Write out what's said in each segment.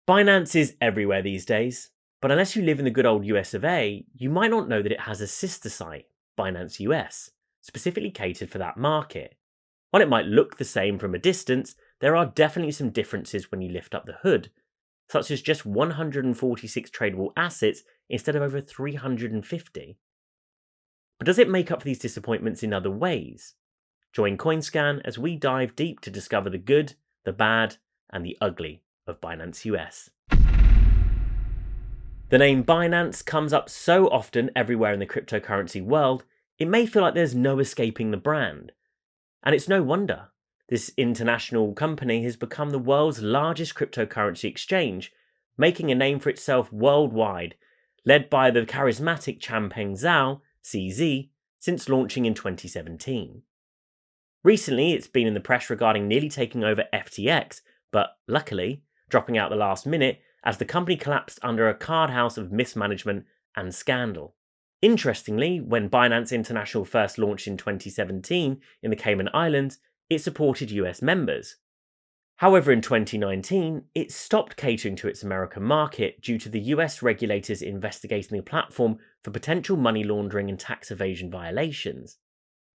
Binance is everywhere these days, but unless you live in the good old US of A, you might not know that it has a sister site, Binance US, specifically catered for that market. While it might look the same from a distance, there are definitely some differences when you lift up the hood, such as just 146 tradable assets instead of over 350. But does it make up for these disappointments in other ways? Join CoinScan as we dive deep to discover the good, the bad, and the ugly of Binance US. The name Binance comes up so often everywhere in the cryptocurrency world, it may feel like there's no escaping the brand. And it's no wonder. This international company has become the world's largest cryptocurrency exchange, making a name for itself worldwide, led by the charismatic Changpeng Zhao, CZ, since launching in 2017. Recently, it's been in the press regarding nearly taking over FTX, but luckily, dropping out the last minute as the company collapsed under a card house of mismanagement and scandal. Interestingly, when Binance International first launched in 2017 in the Cayman Islands, it supported US members. However, in 2019, it stopped catering to its American market due to the US regulators investigating the platform for potential money laundering and tax evasion violations.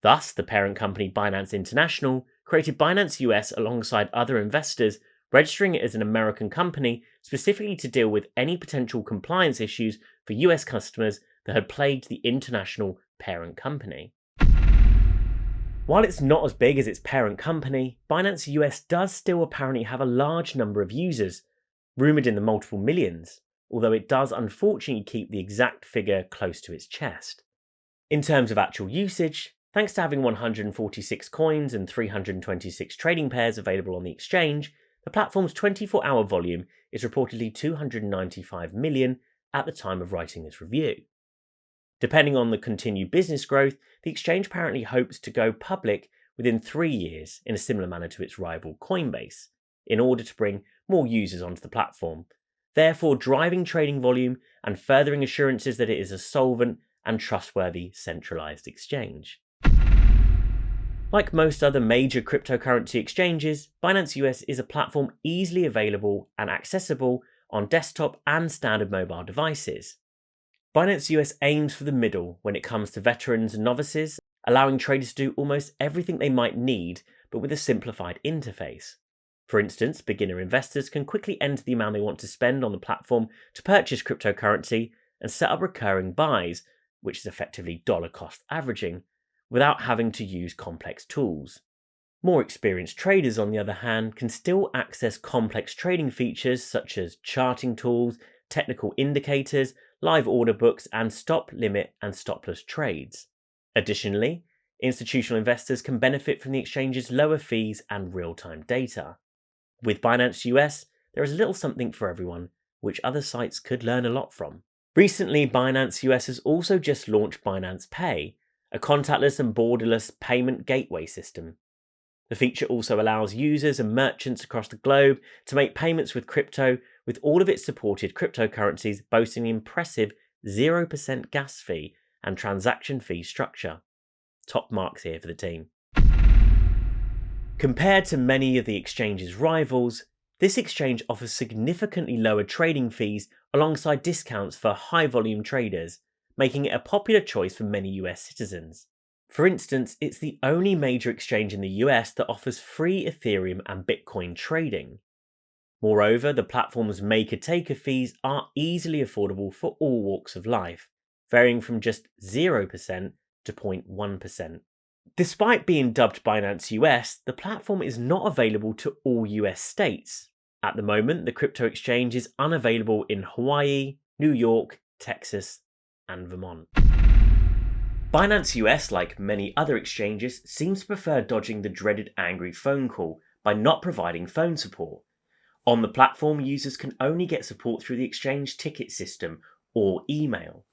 Thus, the parent company Binance International created Binance US alongside other investors, registering it as an American company specifically to deal with any potential compliance issues for US customers that had plagued the international parent company. While it's not as big as its parent company, Binance US does still apparently have a large number of users, rumoured in the multiple millions, although it does unfortunately keep the exact figure close to its chest. In terms of actual usage, thanks to having 146 coins and 326 trading pairs available on the exchange, the platform's 24-hour volume is reportedly 295 million at the time of writing this review. Depending on the continued business growth, the exchange apparently hopes to go public within 3 years in a similar manner to its rival Coinbase, in order to bring more users onto the platform, therefore driving trading volume and furthering assurances that it is a solvent and trustworthy centralized exchange. Like most other major cryptocurrency exchanges, Binance US is a platform easily available and accessible on desktop and standard mobile devices. Binance US aims for the middle when it comes to veterans and novices, allowing traders to do almost everything they might need, but with a simplified interface. For instance, beginner investors can quickly enter the amount they want to spend on the platform to purchase cryptocurrency and set up recurring buys, which is effectively dollar cost averaging, without having to use complex tools. More experienced traders, on the other hand, can still access complex trading features such as charting tools, technical indicators, live order books, and stop, limit, and stop-loss trades. Additionally, institutional investors can benefit from the exchange's lower fees and real-time data. With Binance US, there is a little something for everyone, which other sites could learn a lot from. Recently, Binance US has also just launched Binance Pay, a contactless and borderless payment gateway system. The feature also allows users and merchants across the globe to make payments with crypto, with all of its supported cryptocurrencies boasting an impressive 0% gas fee and transaction fee structure. Top marks here for the team. Compared to many of the exchange's rivals, this exchange offers significantly lower trading fees alongside discounts for high-volume traders, making it a popular choice for many US citizens. For instance, it's the only major exchange in the US that offers free Ethereum and Bitcoin trading. Moreover, the platform's maker-taker fees are easily affordable for all walks of life, varying from just 0% to 0.1%. Despite being dubbed Binance US, the platform is not available to all US states. At the moment, the crypto exchange is unavailable in Hawaii, New York, Texas, and Vermont. Binance US, like many other exchanges, seems to prefer dodging the dreaded angry phone call by not providing phone support. On the platform, users can only get support through the exchange ticket system or email.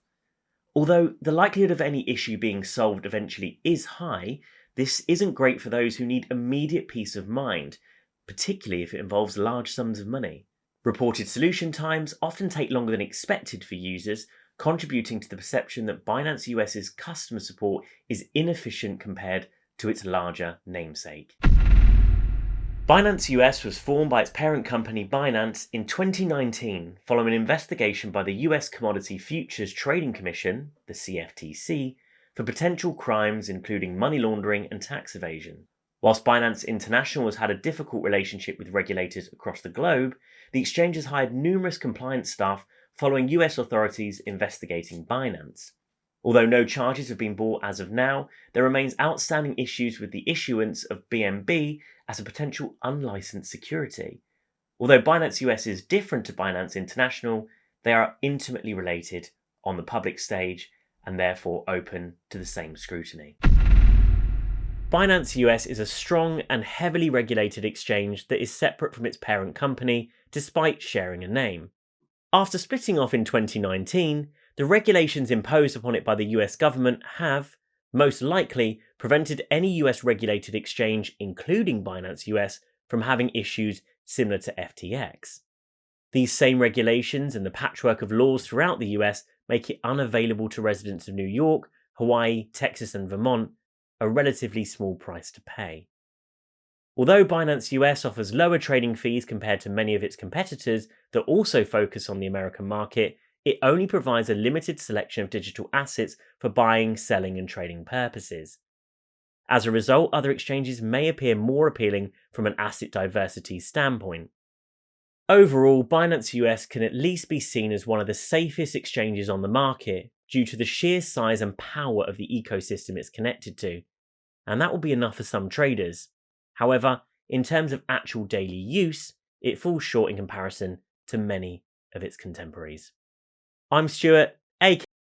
Although the likelihood of any issue being solved eventually is high, this isn't great for those who need immediate peace of mind, particularly if it involves large sums of money. Reported solution times often take longer than expected for users, contributing to the perception that Binance US's customer support is inefficient compared to its larger namesake. Binance US was formed by its parent company Binance in 2019 following an investigation by the US Commodity Futures Trading Commission, the CFTC, for potential crimes including money laundering and tax evasion. Whilst Binance International has had a difficult relationship with regulators across the globe, the exchange has hired numerous compliance staff following US authorities investigating Binance. Although no charges have been brought as of now, there remains outstanding issues with the issuance of BNB as a potential unlicensed security. Although Binance US is different to Binance International, they are intimately related on the public stage and therefore open to the same scrutiny. Binance US is a strong and heavily regulated exchange that is separate from its parent company despite sharing a name. After splitting off in 2019, the regulations imposed upon it by the US government have, most likely, prevented any US regulated exchange, including Binance US, from having issues similar to FTX. These same regulations and the patchwork of laws throughout the US make it unavailable to residents of New York, Hawaii, Texas, and Vermont, a relatively small price to pay. Although Binance US offers lower trading fees compared to many of its competitors that also focus on the American market, it only provides a limited selection of digital assets for buying, selling, and trading purposes. As a result, other exchanges may appear more appealing from an asset diversity standpoint. Overall, Binance US can at least be seen as one of the safest exchanges on the market due to the sheer size and power of the ecosystem it's connected to, and that will be enough for some traders. However, in terms of actual daily use, it falls short in comparison to many of its contemporaries. I'm Stuart, aka